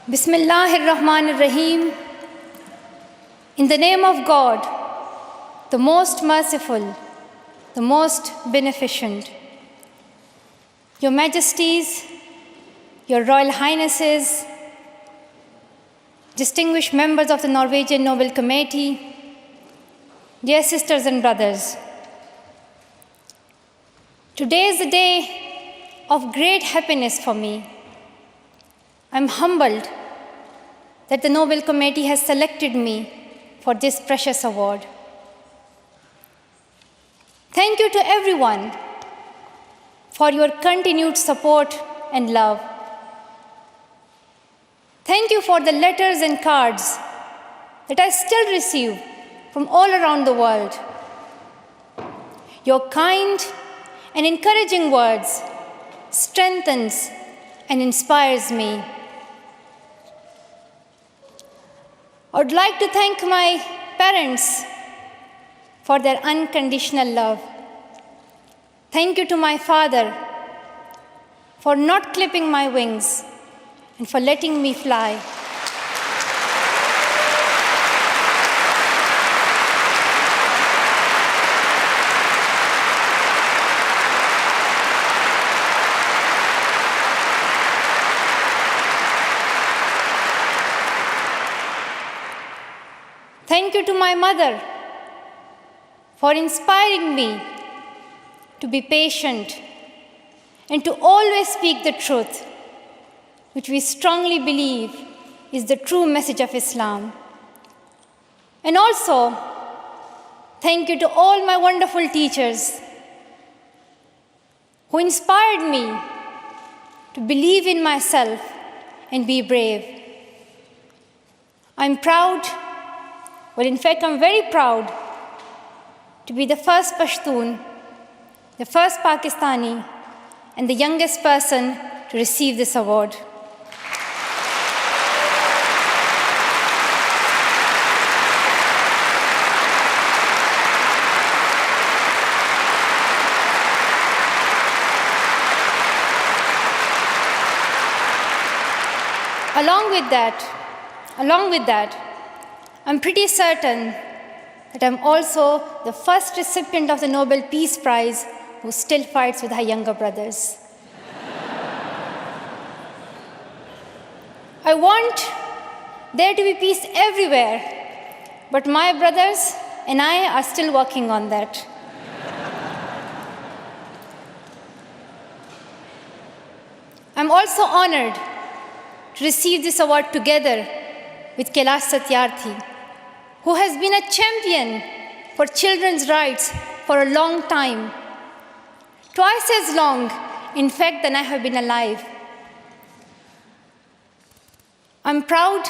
Bismillahir-Rahmanir-Rahim. In the name of God, the most merciful, the most beneficent. Your Majesties, Your Royal Highnesses, distinguished members of the Norwegian Nobel Committee, dear sisters and brothers, today is a day of great happiness for me. I'm humbled that the Nobel Committee has selected me for this precious award. Thank you to everyone for your continued support and love. Thank you for the letters and cards that I still receive from all around the world. Your kind and encouraging words strengthens and inspires me. I would like to thank my parents for their unconditional love. Thank you to my father for not clipping my wings and for letting me fly. Thank you to my mother for inspiring me to be patient and to always speak the truth, which we strongly believe is the true message of Islam. And also, thank you to all my wonderful teachers who inspired me to believe in myself and be brave. I'm proud. Well, in fact, I'm very proud to be the first Pashtun, the first Pakistani, and the youngest person to receive this award. Along with that, I'm pretty certain that I'm also the first recipient of the Nobel Peace Prize who still fights with her younger brothers. I want there to be peace everywhere, but my brothers and I are still working on that. I'm also honored to receive this award together with Kailash Satyarthi, who has been a champion for children's rights for a long time, twice as long, in fact, than I have been alive. I'm proud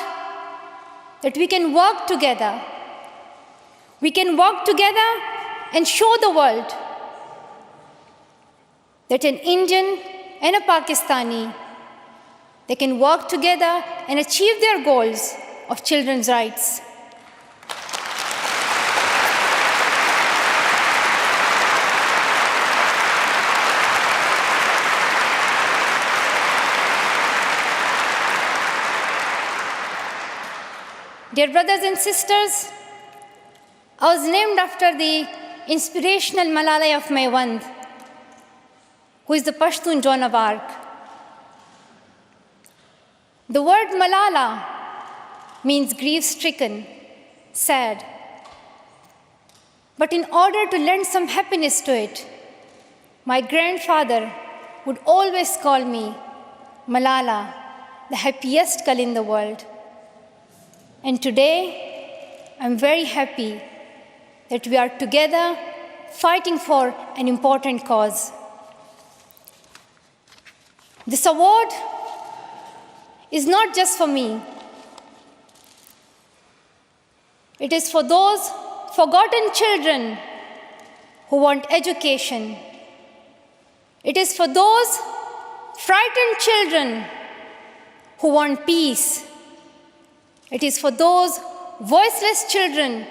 that we can work together. We can work together and show the world that an Indian and a Pakistani, they can work together and achieve their goals of children's rights. Dear brothers and sisters, I was named after the inspirational Malala of Maiwand, who is the Pashtun Joan of Arc. The word Malala means grief-stricken, sad. But in order to lend some happiness to it, my grandfather would always call me Malala, the happiest girl in the world. And today, I'm very happy that we are together fighting for an important cause. This award is not just for me. It is for those forgotten children who want education. It is for those frightened children who want peace. It is for those voiceless children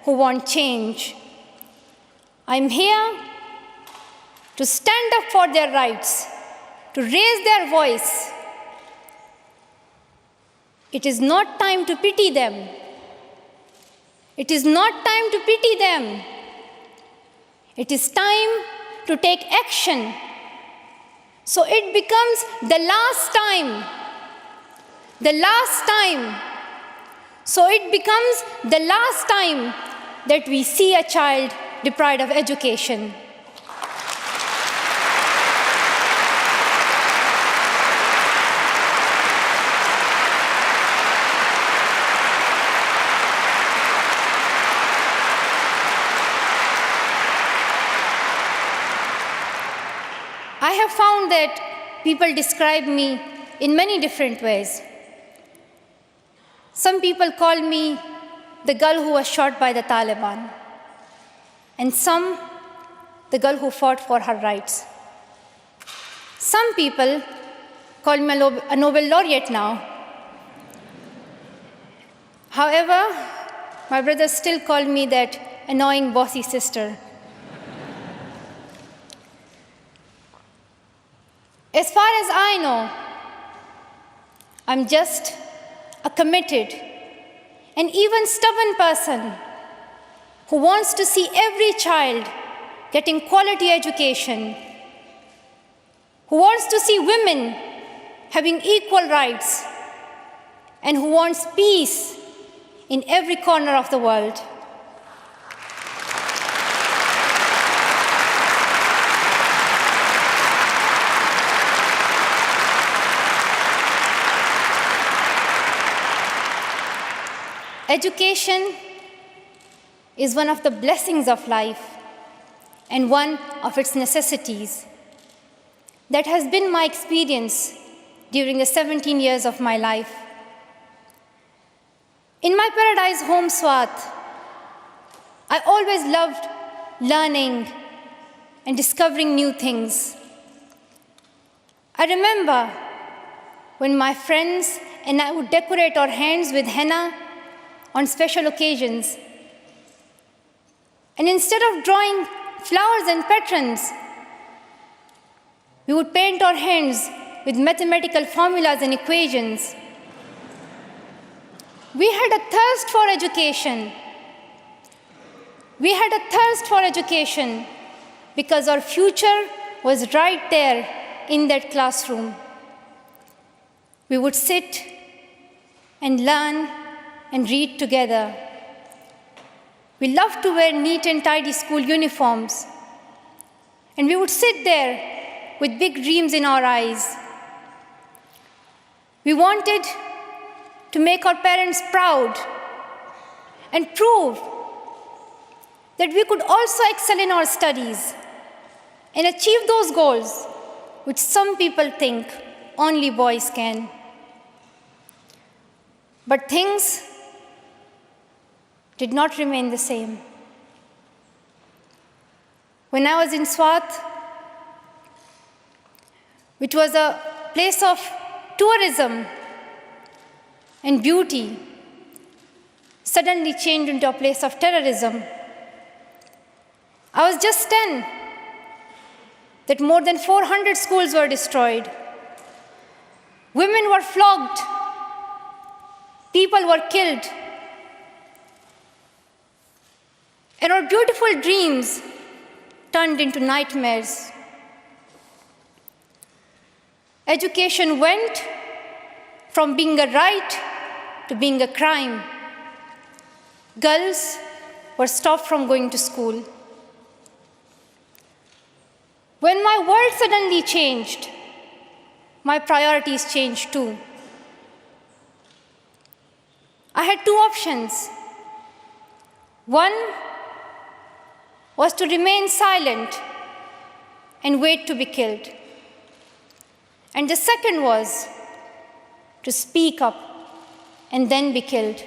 who want change. I'm here to stand up for their rights, to raise their voice, It is not time to pity them. It is not time to pity them. It is time to take action. So it becomes the last time. The last time. So it becomes the last time that we see a child deprived of education. I have found that people describe me in many different ways. Some people call me the girl who was shot by the Taliban, and some the girl who fought for her rights. Some people call me a Nobel laureate now. However, my brothers still call me that annoying bossy sister. As far as I know, I'm just a committed and even stubborn person who wants to see every child getting quality education, who wants to see women having equal rights, and who wants peace in every corner of the world. Education is one of the blessings of life and one of its necessities. That has been my experience during the 17 years of my life. In my paradise home, Swat, I always loved learning and discovering new things. I remember when my friends and I would decorate our hands with henna on special occasions. And instead of drawing flowers and patterns, we would paint our hands with mathematical formulas and equations. We had a thirst for education. We had a thirst for education because our future was right there in that classroom. We would sit and learn and read together. We loved to wear neat and tidy school uniforms. And we would sit there with big dreams in our eyes. We wanted to make our parents proud and prove that we could also excel in our studies and achieve those goals which some people think only boys can. But things did not remain the same. When I was in Swat, which was a place of tourism and beauty, suddenly changed into a place of terrorism. I was just 10, that more than 400 schools were destroyed. Women were flogged. People were killed. And our beautiful dreams turned into nightmares. Education went from being a right to being a crime. Girls were stopped from going to school. When my world suddenly changed, my priorities changed too. I had two options. One was to remain silent and wait to be killed. And the second was to speak up and then be killed.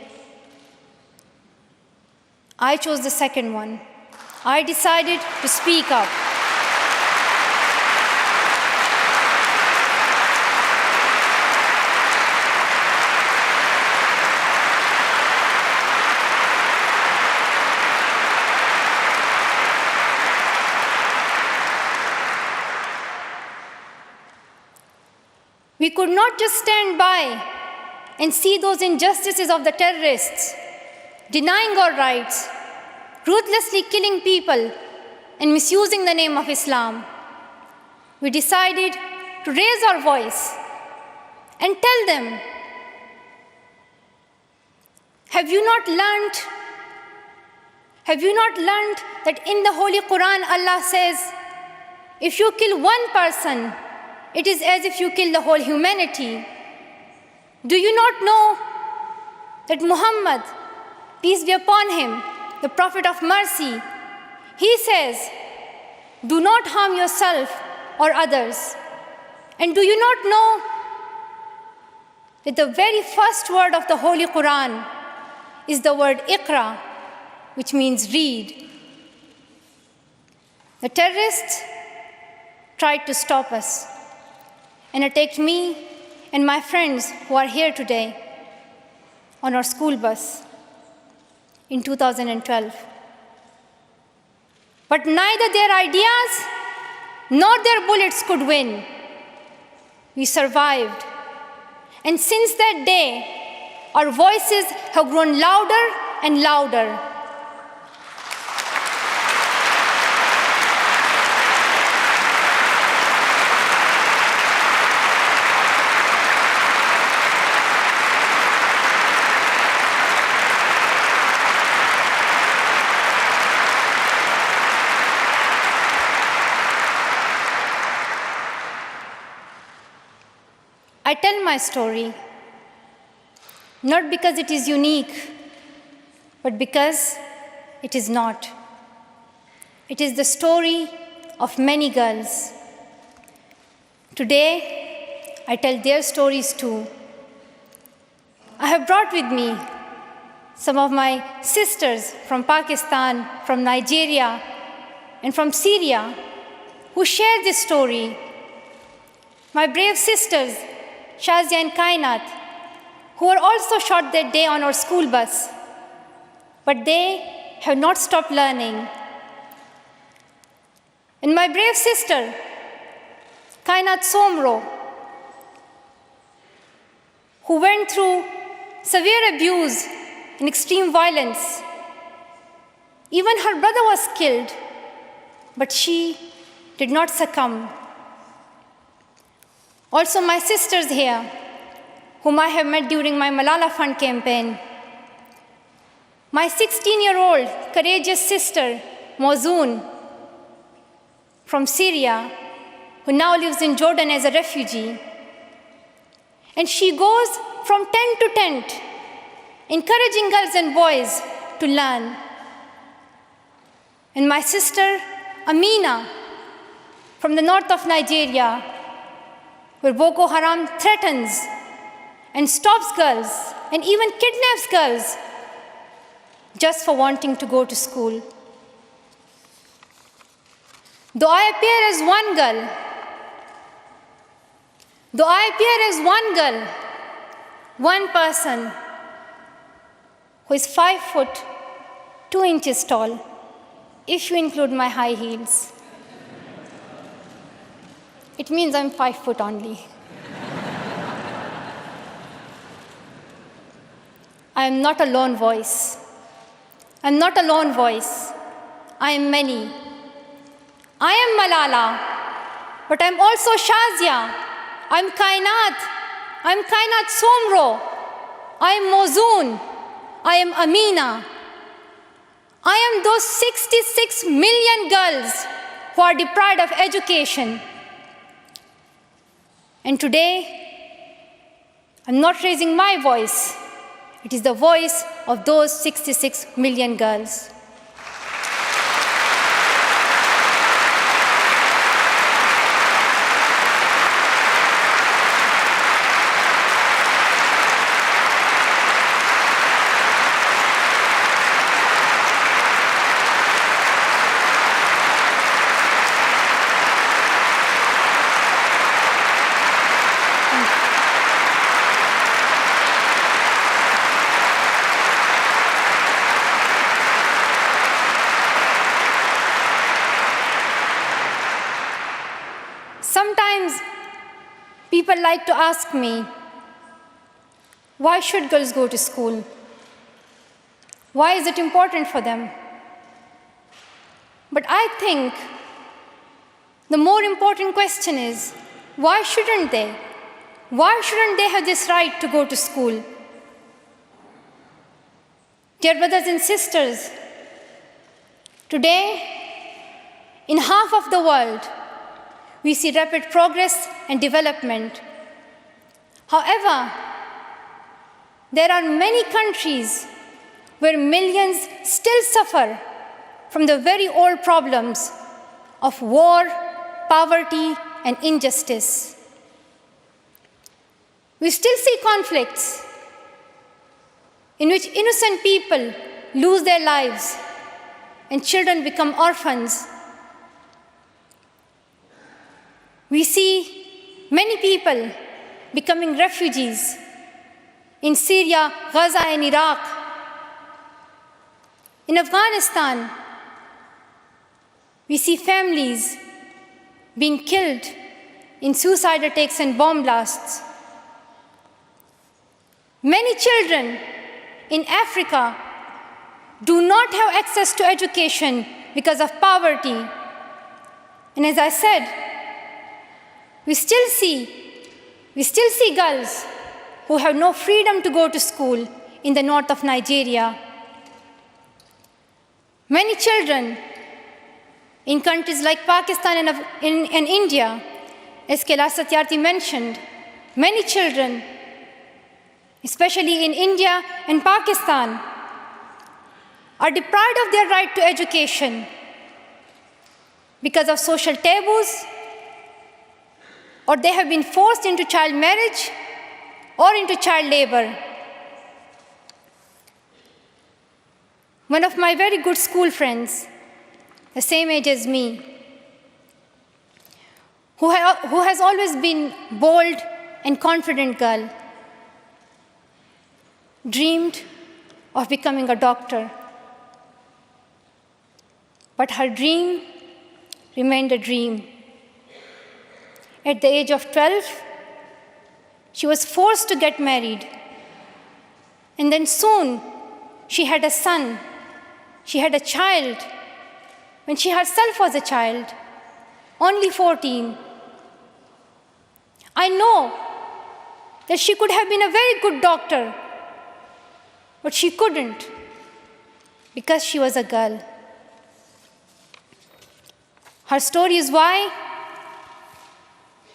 I chose the second one. I decided to speak up. We could not just stand by and see those injustices of the terrorists, denying our rights, ruthlessly killing people, and misusing the name of Islam, we decided to raise our voice and tell them, have you not learned that in the Holy Quran Allah says, if you kill one person, it is as if you kill the whole humanity? Do you not know that Muhammad, peace be upon him, the Prophet of mercy, he says, do not harm yourself or others. And do you not know that the very first word of the Holy Quran is the word Iqra, which means read? The terrorists tried to stop us and attacked me and my friends who are here today on our school bus in 2012. But neither their ideas nor their bullets could win. We survived. And since that day, our voices have grown louder and louder. I tell my story not because it is unique, but because it is not. It is the story of many girls. Today, I tell their stories too. I have brought with me some of my sisters from Pakistan, from Nigeria, and from Syria who share this story. My brave sisters, Shazia and Kainat, who were also shot that day on our school bus, but they have not stopped learning. And my brave sister, Kainat Somro, who went through severe abuse and extreme violence. Even her brother was killed, but she did not succumb. Also my sisters here, whom I have met during my Malala Fund campaign. My 16-year-old courageous sister, Mozoon, from Syria, who now lives in Jordan as a refugee. And she goes from tent to tent, encouraging girls and boys to learn. And my sister, Amina, from the north of Nigeria, where Boko Haram threatens and stops girls and even kidnaps girls just for wanting to go to school. Though I appear as one girl, one person who is 5 foot 2 inches tall, if you include my high heels, it means I'm 5 foot only. I am not a lone voice. I'm not a lone voice. I am many. I am Malala, but I'm also Shazia. I'm Kainat. I'm Kainat Somro. I am Mozoon. I am Amina. I am those 66 million girls who are deprived of education. And today, I'm not raising my voice. It is the voice of those 66 million girls. Sometimes people like to ask me, Why should girls go to school? Why is it important for them? But I think the more important question is, why shouldn't they? Why shouldn't they have this right to go to school? Dear brothers and sisters, today, in half of the world, we see rapid progress and development. However, there are many countries where millions still suffer from the very old problems of war, poverty, and injustice. We still see conflicts in which innocent people lose their lives and children become orphans. We see many people becoming refugees in Syria, Gaza, and Iraq. In Afghanistan, we see families being killed in suicide attacks and bomb blasts. Many children in Africa do not have access to education because of poverty. And as I said, we still see girls who have no freedom to go to school in the north of Nigeria. Many children in countries like Pakistan and India, as Kailash Satyarthi mentioned, many children, especially in India and Pakistan, are deprived of their right to education because of social taboos, or they have been forced into child marriage or into child labor. One of my very good school friends, the same age as me, who has always been bold and confident girl, dreamed of becoming a doctor. But her dream remained a dream. At the age of 12, she was forced to get married. And then soon, she had a son. She had a child when she herself was a child, only 14. I know that she could have been a very good doctor, but she couldn't because she was a girl. Her story is why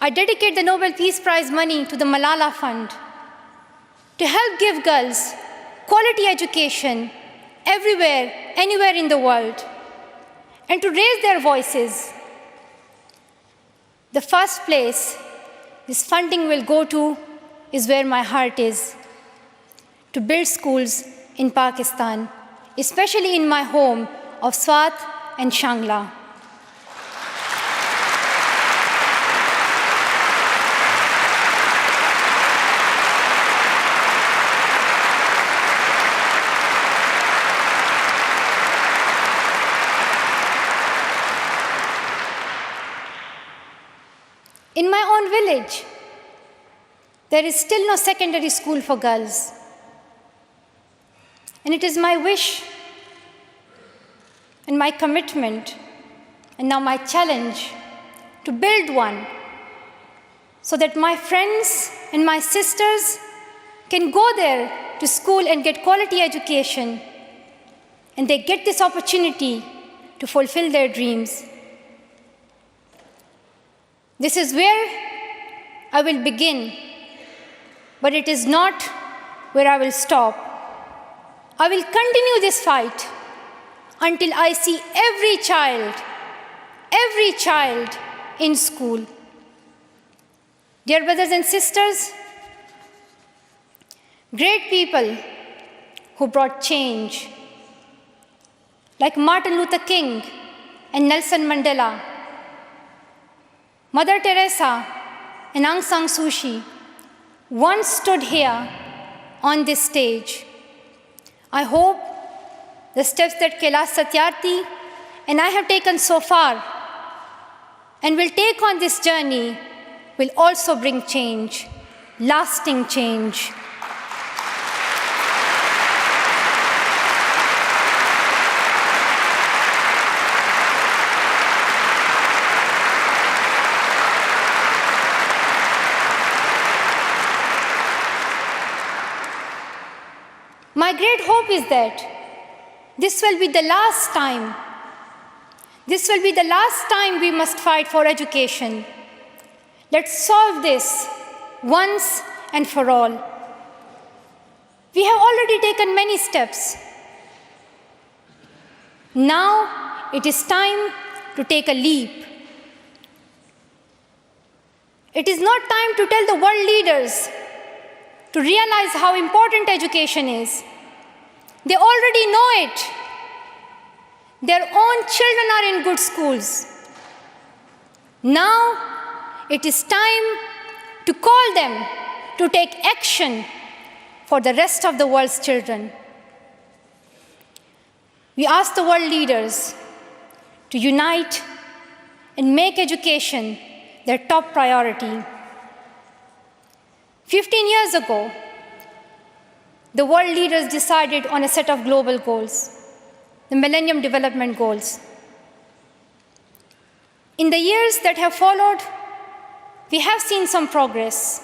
I dedicate the Nobel Peace Prize money to the Malala Fund to help give girls quality education everywhere, anywhere in the world, and to raise their voices. The first place this funding will go to is where my heart is, to build schools in Pakistan, especially in my home of Swat and Shangla. In my own village, there is still no secondary school for girls. And it is my wish and my commitment, and now my challenge, to build one so that my friends and my sisters can go there to school and get quality education, and they get this opportunity to fulfill their dreams. This is where I will begin, but it is not where I will stop. I will continue this fight until I see every child in school. Dear brothers and sisters, great people who brought change, like Martin Luther King and Nelson Mandela, Mother Teresa and Aung San Suu Kyi, once stood here on this stage. I hope the steps that Kailash Satyarthi and I have taken so far and will take on this journey will also bring change, lasting change. my great hope is that this will be the last time. This will be the last time we must fight for education. Let's solve this once and for all. We have already taken many steps. Now it is time to take a leap. It is not time to tell the world leaders to realize how important education is. They already know it. Their own children are in good schools. Now it is time to call them to take action for the rest of the world's children. We ask the world leaders to unite and make education their top priority. 15 years ago, the world leaders decided on a set of global goals, the Millennium Development Goals. In the years that have followed, we have seen some progress.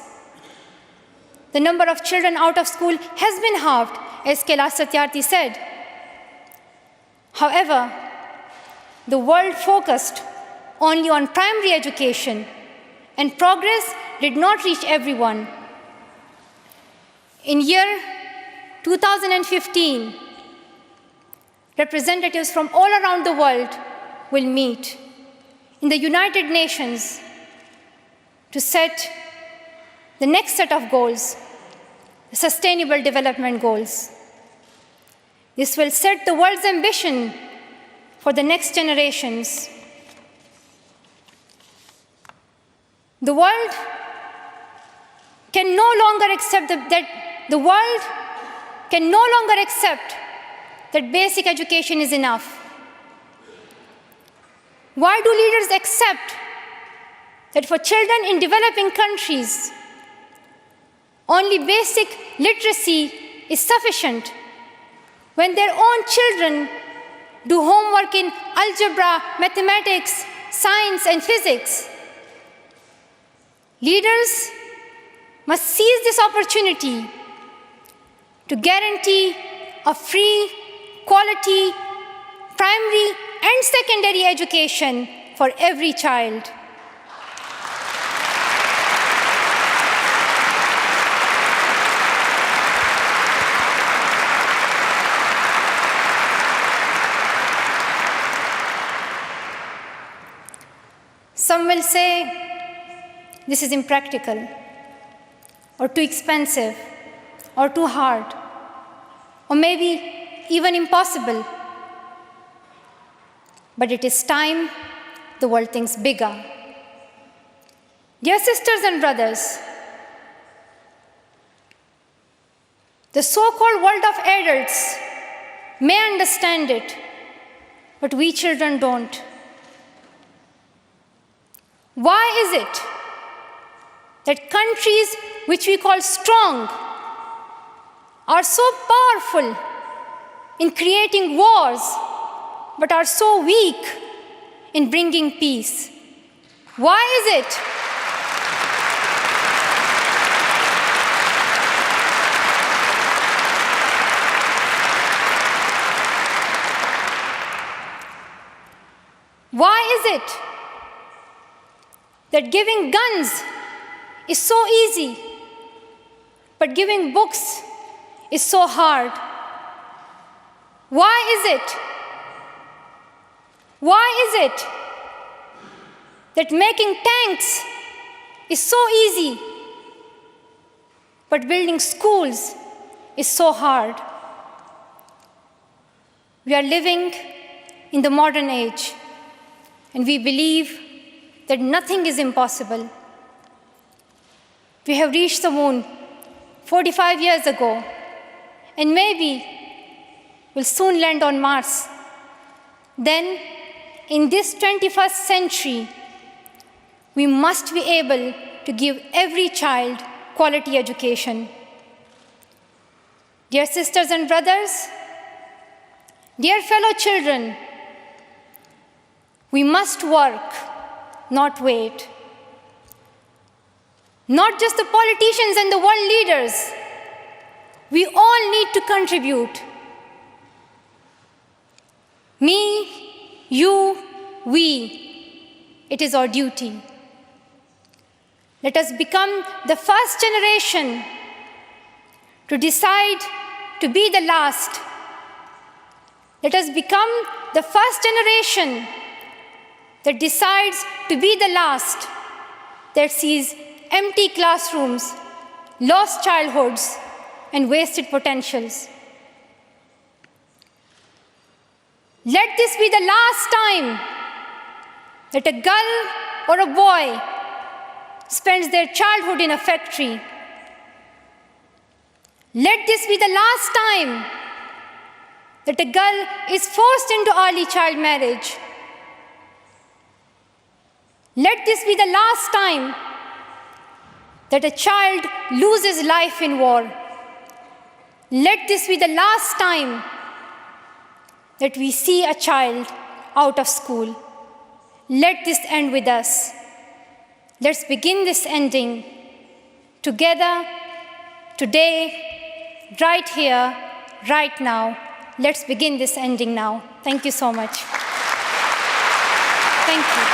The number of children out of school has been halved, as Kailash Satyarthi said. However, the world focused only on primary education, and progress did not reach everyone. In year 2015, representatives from all around the world will meet in the United Nations to set the next set of goals, the Sustainable Development Goals. This will set the world's ambition for the next generations. The world can no longer accept that basic education is enough. Why do leaders accept that for children in developing countries, only basic literacy is sufficient when their own children do homework in algebra, mathematics, science, and physics? Leaders must seize this opportunity to guarantee a free, quality, primary and secondary education for every child. Some will say this is impractical, or too expensive, or too hard, or maybe even impossible. But it is time the world thinks bigger. Dear sisters and brothers, the so-called world of adults may understand it, but we children don't. Why is it that countries which we call strong are so powerful in creating wars, but are so weak in bringing peace? Why is it? Why is it that giving guns is so easy, but giving books is so hard? Why is it? Why is it that making tanks is so easy, but building schools is so hard? We are living in the modern age, and we believe that nothing is impossible. We have reached the moon 45 years ago, and maybe we'll soon land on Mars. Then, in this 21st century, we must be able to give every child quality education. Dear sisters and brothers, dear fellow children, we must work, not wait. Not just the politicians and the world leaders, We all need to contribute. Me, you, we. It is our duty. Let us become the first generation to decide to be the last. Let us become the first generation that decides to be the last, that sees empty classrooms, lost childhoods, and wasted potentials. Let this be the last time that a girl or a boy spends their childhood in a factory. Let this be the last time that a girl is forced into early child marriage. Let this be the last time that a child loses life in war. Let this be the last time that we see a child out of school. Let this end with us. Let's begin this ending together, today, right here, right now. Let's begin this ending now. Thank you so much. Thank you.